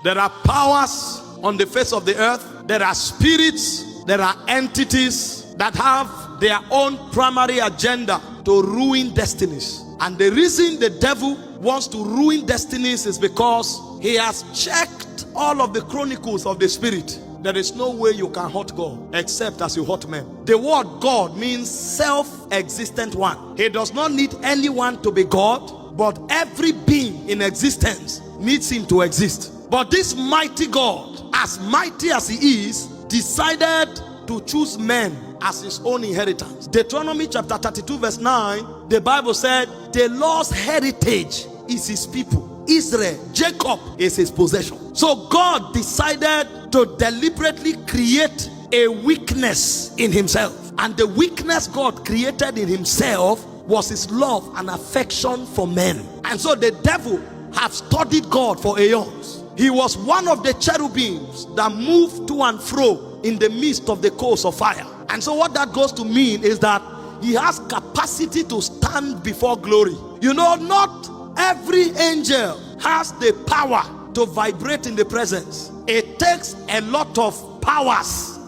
There are powers on the face of the earth. There are spirits. There are entities that have their own primary agenda to ruin destinies. And the reason the devil wants to ruin destinies is because he has checked all of the chronicles of the spirit. There is no way you can hurt God except as you hurt men. The word God means self-existent one. He does not need anyone to be God, but every being in existence needs him to exist. But this mighty God, as mighty as he is, decided to choose men as his own inheritance. Deuteronomy chapter 32 verse 9, the Bible said, the Lord's heritage is his people. Israel, Jacob is his possession. So God decided to deliberately create a weakness in himself. And the weakness God created in himself was his love and affection for men. And so the devil have studied God for aeons. He was one of the cherubims that moved to and fro in the midst of the coals of fire. And so what that goes to mean is that he has capacity to stand before glory. You know, not every angel has the power to vibrate in the presence. It takes a lot of powers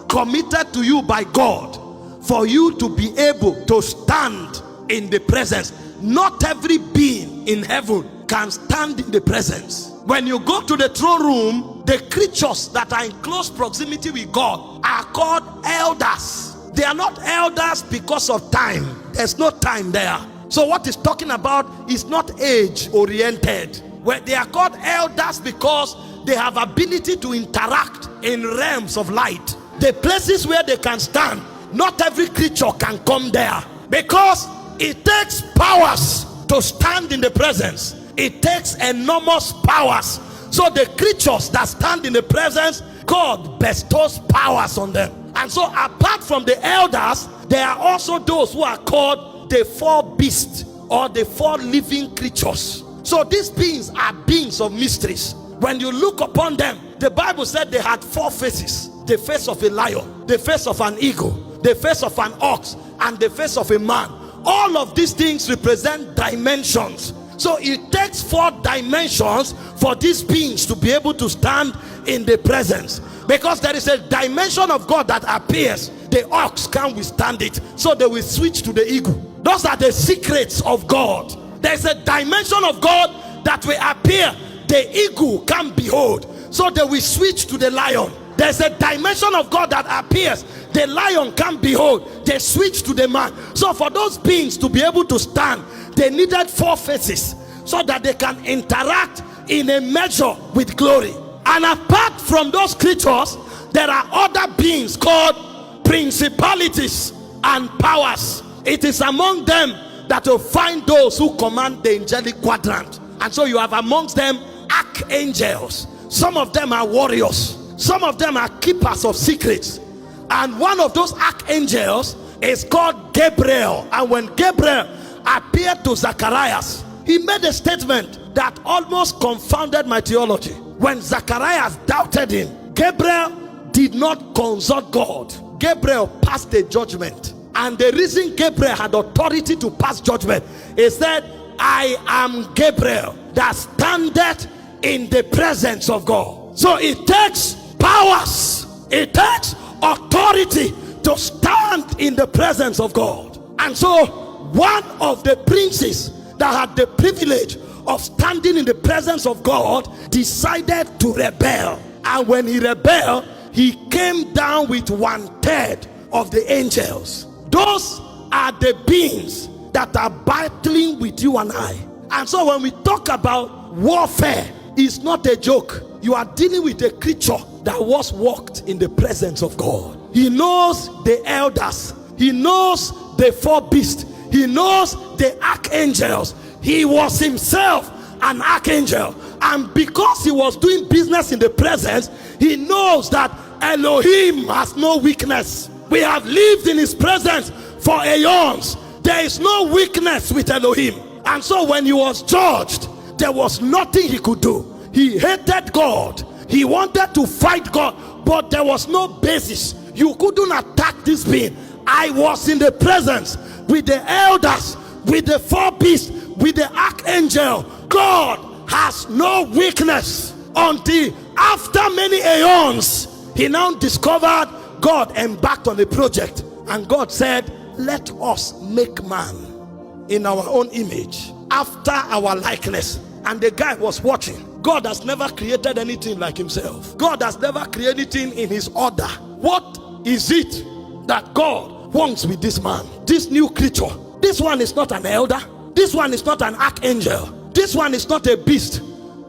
committed to you by God for you to be able to stand in the presence. Not every being in heaven can stand in the presence. When you go to the throne room, the creatures that are in close proximity with God are called elders. They are not elders because of time. There's no time there. So what it's talking about is not age oriented. Where they are called elders because they have ability to interact in realms of light. The places where they can stand, not every creature can come there, because it takes powers to stand in the presence. It takes enormous powers. So the creatures that stand in the presence, God bestows powers on them. And so apart from the elders, there are also those who are called the four beasts, or the four living creatures. So these beings are beings of mysteries. When you look upon them, the Bible said they had four faces: the face of a lion, the face of an eagle, the face of an ox, and the face of a man. All of these things represent dimensions. So it takes 4 dimensions for these beings to be able to stand in the presence, because there is a dimension of God that appears. The ox can't withstand it, so they will switch to the eagle. Those are the secrets of God. There's a dimension of God that will appear. The eagle can't behold, so they will switch to the lion. There's a dimension of God that appears. The lion can't behold, they switch to the man. So for those beings to be able to stand, they needed 4 faces so that they can interact in a measure with glory. And apart from those creatures, there are other beings called principalities and powers. It is among them that you'll find those who command the angelic quadrant. And so you have amongst them archangels. Some of them are warriors. Some of them are keepers of secrets. And one of those archangels is called Gabriel. And when Gabriel appeared to Zacharias, he made a statement that almost confounded my theology. When Zacharias doubted him, Gabriel did not consult God. Gabriel passed a judgment. And the reason Gabriel had authority to pass judgment is that I am Gabriel that standeth in the presence of God. So it takes powers, it takes authority to stand in the presence of God. And so one of the princes that had the privilege of standing in the presence of God decided to rebel. And when he rebelled, he came down with 1/3 of the angels. Those are the beings that are battling with you and I. And so when we talk about warfare, it's not a joke. You are dealing with a creature that was walked in the presence of God. He knows the elders. He knows the 4 beasts. He knows the archangels. He was himself an archangel. And because he was doing business in the presence, he knows that Elohim has no weakness. We have lived in his presence for aeons. There is no weakness with Elohim. And so when he was judged, there was nothing he could do. He hated God. He wanted to fight God, but there was no basis. You couldn't attack this being. I was in the presence with the elders, with the 4 beasts, with the archangel. God has no weakness. until after many aeons, he now discovered God embarked on a project. And God said, let us make man in our own image, after our likeness. And the guy was watching. God has never created anything like himself. God has never created anything in his order. What is it that God wants with this man, this new creature? This one is not an elder. This one is not an archangel. This one is not a beast.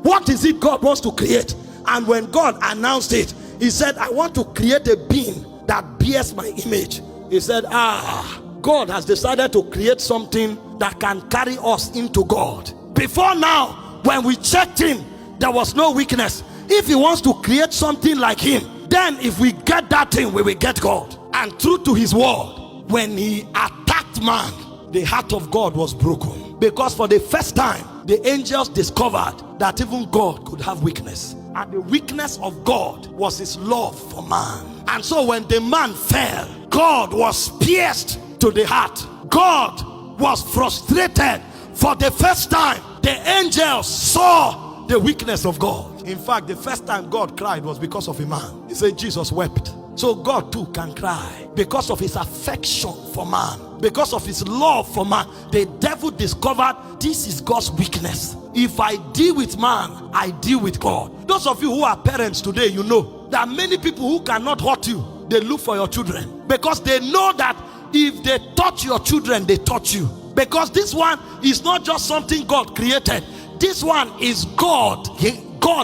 What is it God wants to create? And when God announced it, he said, I want to create a being that bears my image. He said, God has decided to create something that can carry us into God. Before now, when we checked him, there was no weakness. If he wants to create something like him, then if we get that thing, we will get God. And true to his word, when he attacked man, the heart of God was broken. Because for the first time, the angels discovered that even God could have weakness. And the weakness of God was his love for man. And so when the man fell, God was pierced to the heart. God was frustrated. For the first time, the angels saw the weakness of God. In fact, the first time God cried was because of a man. He said Jesus wept. So God too can cry because of his affection for man, because of his love for man. The devil discovered this is God's weakness. If I deal with man, I deal with God. Those of you who are parents today, you know there are many people who cannot hurt you. They look for your children because they know that if they touch your children, they touch you. Because this one is not just something God created. This one is God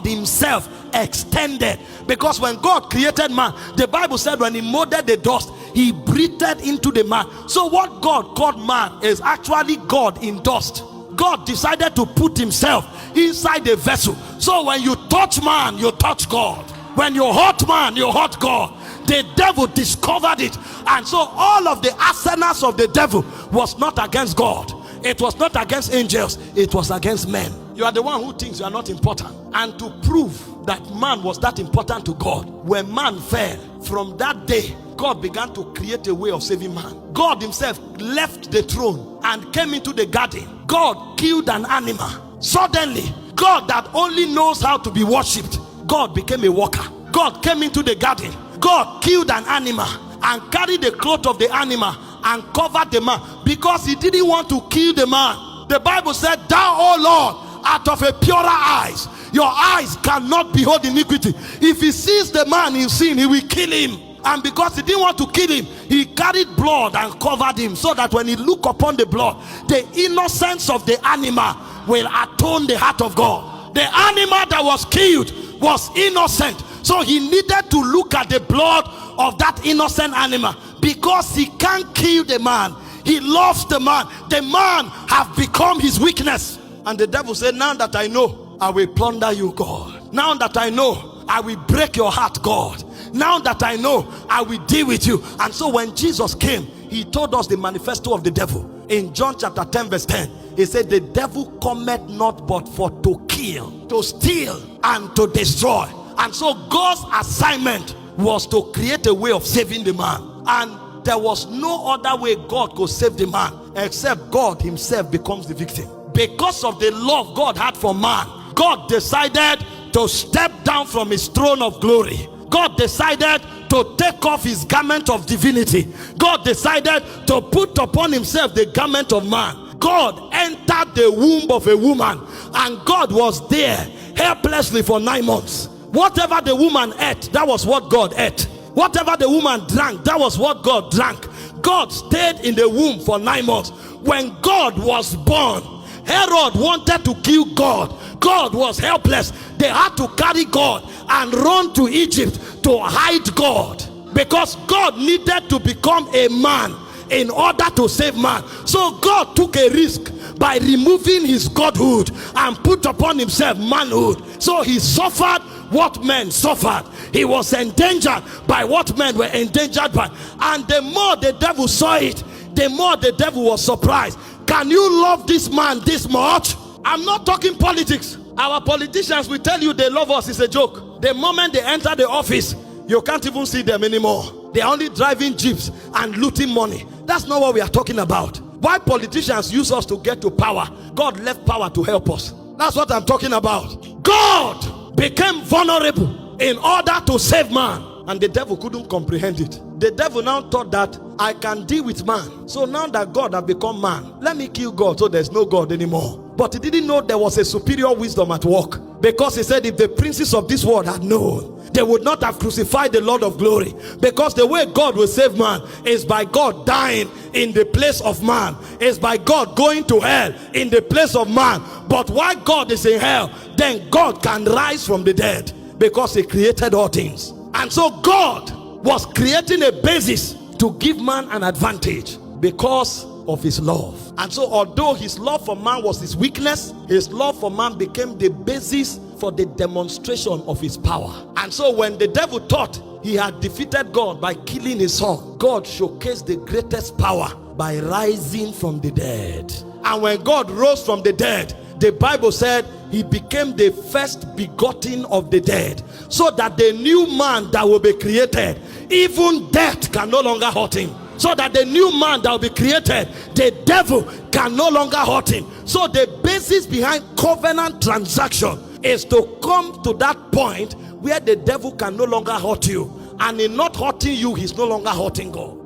himself extended. Because when God created man, the Bible said when he molded the dust, he breathed into the man. So what God called man is actually God in dust. God decided to put himself inside the vessel. So when you touch man, you touch God. When you hurt man, you hurt God. The devil discovered it. And so all of the arsenals of the devil was not against God. It was not against angels. It was against men. You are the one who thinks you are not important. And to prove that man was that important to God, when man fell, from that day, God began to create a way of saving man. God himself left the throne and came into the garden. God killed an animal. Suddenly, God that only knows how to be worshipped, God became a worker. God came into the garden. God killed an animal and carried the cloth of the animal and covered the man because he didn't want to kill the man. The Bible said, thou, O Lord, out of a purer eyes, your eyes cannot behold iniquity. If he sees the man in sin, he will kill him. And because he didn't want to kill him, he carried blood and covered him, so that when he looked upon the blood, the innocence of the animal will atone the heart of God. The animal that was killed was innocent, so he needed to look at the blood of that innocent animal. Because he can't kill the man, he loves the man. The man have become his weakness. And the devil said, now that I know, I will plunder you, God. Now that I know, I will break your heart, God. Now that I know, I will deal with you. And so when Jesus came, he told us the manifesto of the devil. In John chapter 10 verse 10, he said, the devil cometh not but for to kill, to steal, and to destroy. And so God's assignment was to create a way of saving the man. And there was no other way God could save the man except God himself becomes the victim. Because of the love God had for man, God decided to step down from his throne of glory. God decided to take off his garment of divinity. God decided to put upon himself the garment of man. God entered the womb of a woman, and God was there helplessly for 9 months. Whatever the woman ate, that was what God ate. Whatever the woman drank, that was what God drank. God stayed in the womb for 9 months. When God was born, Herod wanted to kill God. God was helpless. They had to carry God and run to Egypt to hide God, because God needed to become a man in order to save man. So God took a risk by removing his godhood and put upon himself manhood. So he suffered what men suffered. He was endangered by what men were endangered by. And the more the devil saw it, the more the devil was surprised. Can you love this man this much? I'm not talking politics. Our politicians will tell you they love us. It's a joke. The moment they enter the office, you can't even see them anymore. They're only driving jeeps and looting money. That's not what we are talking about. Why politicians use us to get to power? God left power to help us. That's what I'm talking about. God became vulnerable in order to save man. And the devil couldn't comprehend it. The devil now thought that I can deal with man. So now that God has become man, let me kill God so there's no God anymore. But he didn't know there was a superior wisdom at work. Because he said if the princes of this world had known, they would not have crucified the Lord of glory. Because the way God will save man is by God dying in the place of man. Is by God going to hell in the place of man. But while God is in hell, then God can rise from the dead. Because he created all things. And so God was creating a basis to give man an advantage because of his love. And so although his love for man was his weakness, his love for man became the basis for the demonstration of his power. And so when the devil thought he had defeated God by killing his son, God showcased the greatest power by rising from the dead. And when God rose from the dead, the Bible said he became the first begotten of the dead, so that the new man that will be created, even death can no longer hurt him. So that the new man that will be created, the devil can no longer hurt him. So the basis behind covenant transaction is to come to that point where the devil can no longer hurt you, and in not hurting you, he's no longer hurting God.